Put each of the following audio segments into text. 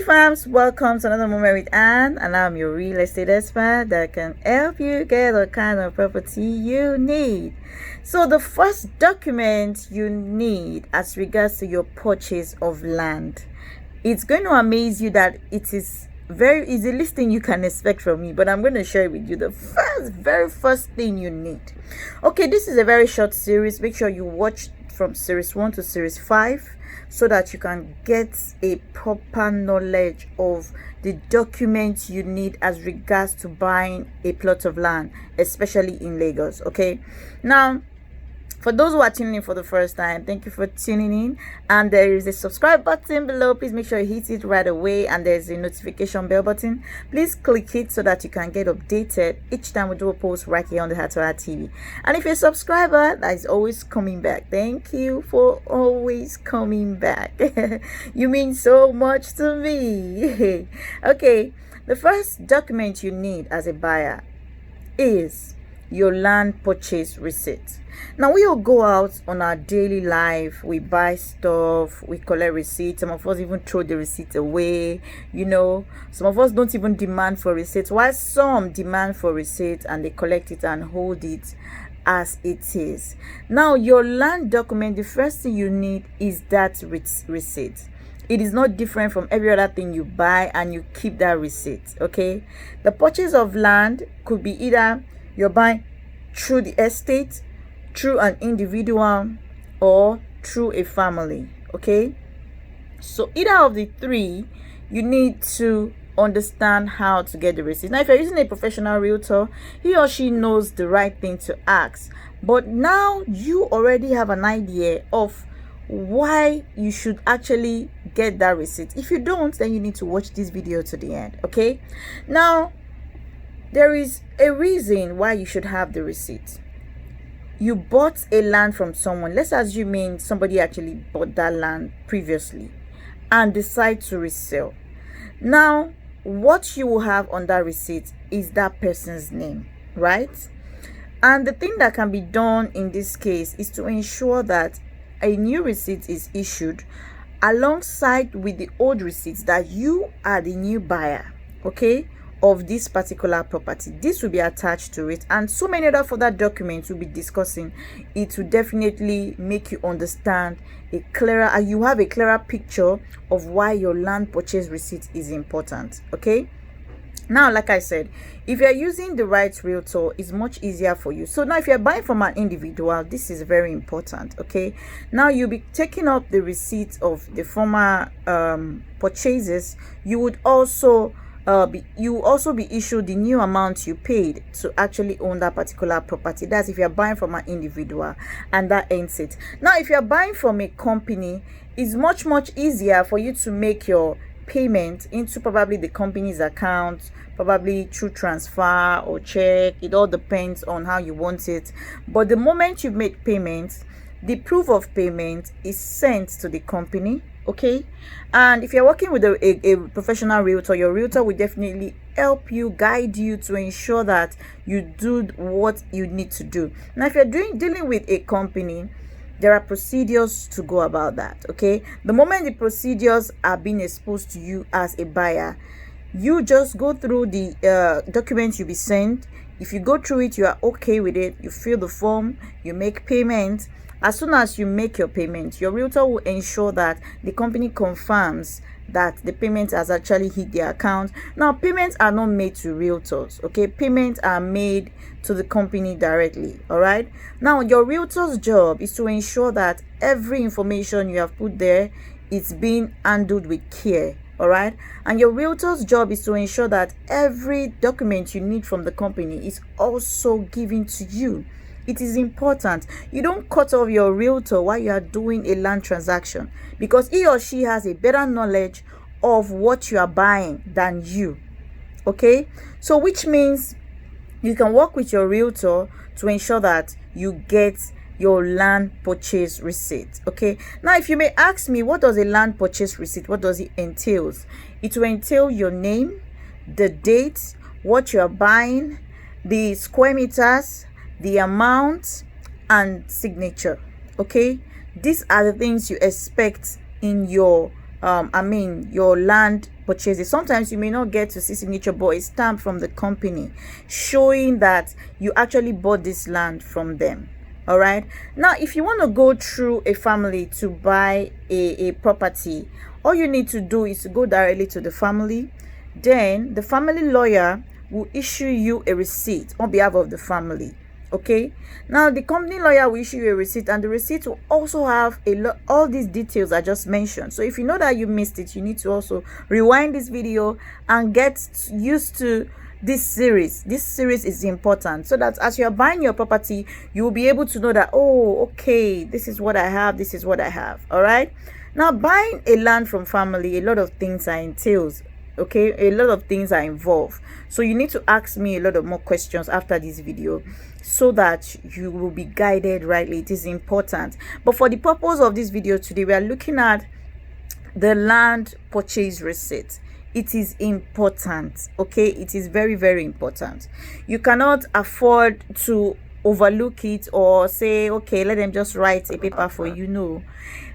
fams, welcome to another moment with Anne, and I'm your real estate expert that can help you get the kind of property you need. So the first document you need as regards to your purchase of land, it's going to amaze you that it is very easy listing you can expect from me, but I'm going to share with you the very first thing you need. Okay, this is a very short series. Make sure you watch from series 1 to series 5 so that you can get a proper knowledge of the documents you need as regards to buying a plot of land, especially in Lagos. Okay, now for those who are tuning in for the first time, thank you for tuning in. And there is a subscribe button below. Please make sure you hit it right away. And there's a notification bell button. Please click it so that you can get updated each time we do a post right here on the Heart to Heart TV. And if you're a subscriber, that is always coming back. Thank you for always coming back. You mean so much to me. Okay, the first document you need as a buyer is your land purchase receipt. Now, we all go out on our daily life, we buy stuff, we collect receipts. Some of us even throw the receipt away, some of us don't even demand for receipts, while some demand for receipts and they collect it and hold it as it is. Now, your land document, the first thing you need is that receipt. It is not different from every other thing you buy, and you keep that receipt. Okay, the purchase of land could be either you're buying through the estate, through an individual, or through a family. Okay, so either of the three, you need to understand how to get the receipt. Now, if you're using a professional realtor, he or she knows the right thing to ask, but now you already have an idea of why you should actually get that receipt. If you don't, then you need to watch this video to the end. Okay, now there is a reason why you should have the receipt. You bought a land from someone. Let's assume somebody actually bought that land previously and decide to resell. Now, what you will have on that receipt is that person's name, right? And the thing that can be done in this case is to ensure that a new receipt is issued alongside with the old receipts that you are the new buyer, okay, of this particular property. This will be attached to it, and so many other further documents we'll be discussing. It will definitely make you understand you have a clearer picture of why your land purchase receipt is important. Okay, now, like I said, if you're using the right realtor, it's much easier for you. So now, if you're buying from an individual, this is very important. Okay, now you'll be taking up the receipt of the former purchases. You would also be issued the new amount you paid to actually own that particular property. That's if you're buying from an individual, and that ends it. Now, if you're buying from a company, it's much easier for you to make your payment into probably the company's account, probably through transfer or check. It all depends on how you want it. But the moment you make payments, the proof of payment is sent to the company. Okay, and if you're working with a professional realtor, your realtor will definitely help you, guide you to ensure that you do what you need to do. Now, if you're dealing with a company, there are procedures to go about that. Okay, the moment the procedures are being exposed to you as a buyer, you just go through the documents you'll be sent. If you go through it, you are okay with it, you fill the form, you make payment. As soon as you make your payment, your realtor will ensure that the company confirms that the payment has actually hit their account. Now, payments are not made to realtors. Okay, payments are made to the company directly. All right, now your realtor's job is to ensure that every information you have put there is being handled with care. All right, and your realtor's job is to ensure that every document you need from the company is also given to you. It is important you don't cut off your realtor while you are doing a land transaction, because he or she has a better knowledge of what you are buying than you. Okay, so which means you can work with your realtor to ensure that you get your land purchase receipt. Okay, now if you may ask me, what does a land purchase receipt, what does it entail? It will entail your name, the date, what you are buying, the square meters, the amount, and signature. Okay, these are the things you expect in your your land purchases. Sometimes you may not get to see signature, but a stamp from the company showing that you actually bought this land from them. All right, now if you want to go through a family to buy a property, all you need to do is to go directly to the family. Then the family lawyer will issue you a receipt on behalf of the family. Okay, now the company lawyer will issue you a receipt, and the receipt will also have all these details I just mentioned. So if you know that you missed it, you need to also rewind this video and get used to this series. This series is important, so that as you're buying your property, you will be able to know that, oh, okay, this is what I have, this is what I have. All right, now buying a land from family, a lot of things are entails. Okay, a lot of things are involved, so you need to ask me a lot of more questions after this video so that you will be guided rightly. It is important, but for the purpose of this video today, we are looking at the land purchase receipt. It is important. Okay, it is very, very important. You cannot afford to overlook it or say, okay, let them just write a paper for you. No,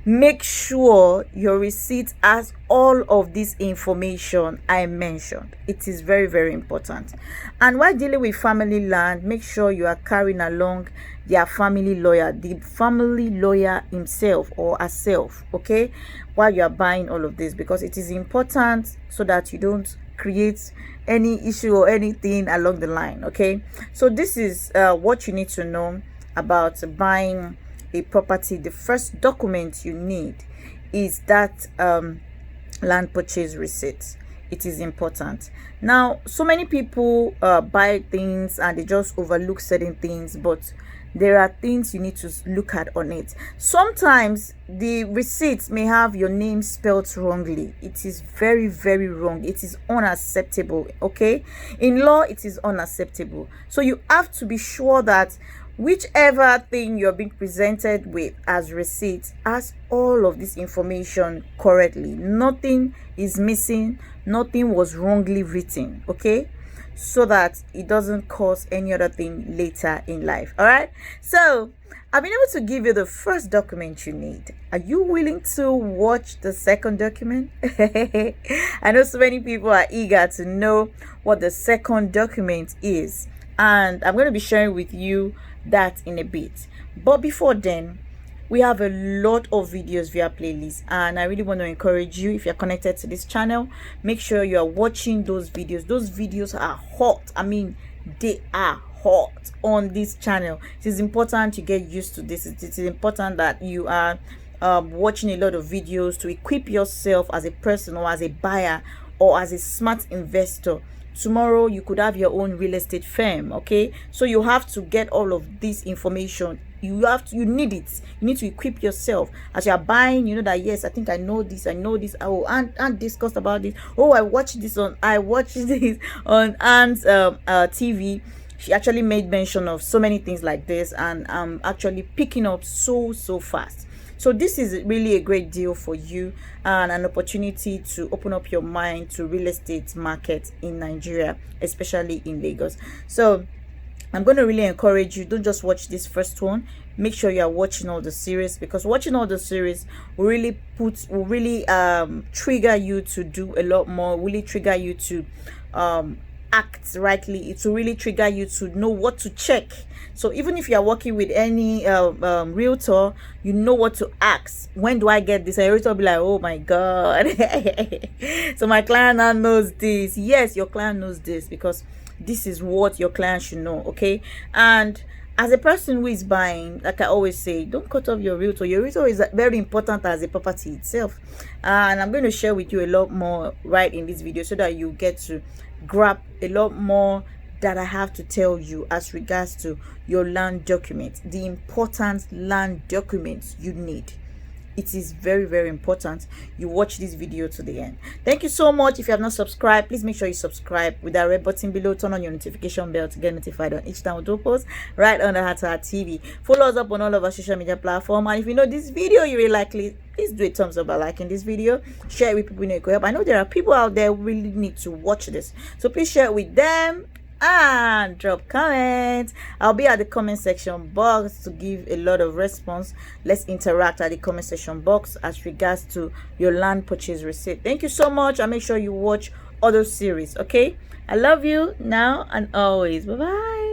make sure your receipt has all of this information I mentioned. It is very, very important. And while dealing with family land, make sure you are carrying along their family lawyer, the family lawyer himself or herself, okay, while you are buying all of this, because it is important so that you don't create any issue or anything along the line. Okay, so this is what you need to know about buying a property. The first document you need is that land purchase receipt. It is important. Now, so many people buy things and they just overlook certain things, but there are things you need to look at on it. Sometimes the receipts may have your name spelled wrongly. It is very, very wrong. It is unacceptable. Okay, in law it is unacceptable. So you have to be sure that whichever thing you're being presented with as receipt has all of this information correctly. Nothing is missing, nothing was wrongly written. Okay, so that it doesn't cause any other thing later in life. All right, so I've been able to give you the first document you need. Are you willing to watch the second document? I know so many people are eager to know what the second document is, and I'm going to be sharing with you that in a bit. But before then, we have a lot of videos via playlist, and I really want to encourage you, if you're connected to this channel, make sure you are watching those videos. Those videos are hot. I mean, they are hot on this channel. It is important to get used to this. It is important that you are watching a lot of videos to equip yourself as a person or as a buyer or as a smart investor. Tomorrow you could have your own real estate firm. Okay, so you have to get all of this information. You need it. You need to equip yourself as you are buying. You know that, yes, I think I know this. Oh, and discussed about this. Oh, I watched this on Anne's TV. She actually made mention of so many things like this, and I'm actually picking up so fast. So this is really a great deal for you and an opportunity to open up your mind to real estate market in Nigeria, especially in Lagos. So I'm going to really encourage you, don't just watch this first one. Make sure you are watching all the series, because watching all the series will really trigger you to do a lot more, really trigger you to act rightly. It will really trigger you to know what to check. So even if you are working with any realtor, you know what to ask. When do I get this? A realtor will be like, oh my god. So my client now knows this. Yes, your client knows this, because this is what your client should know. Okay, and as a person who is buying, like I always say, don't cut off your realtor. Your realtor is very important as a property itself, and I'm going to share with you a lot more right in this video so that you get to grab a lot more that I have to tell you as regards to your land documents, the important land documents you need. It is very, very important you watch this video to the end. Thank you so much. If you have not subscribed, please make sure you subscribe with that red button below. Turn on your notification bell to get notified on each time we do post right under Heart to Heart TV. Follow us up on all of our social media platforms, and if you know this video you really like it, please do a thumbs up by liking this video. Share it with people who need to help. I know there are people out there who really need to watch this, so please share it with them and drop comments. I'll be at the comment section box to give a lot of response. Let's interact at the comment section box as regards to your land purchase receipt. Thank you so much, and make sure you watch other series. Okay, I love you now and always. Bye bye.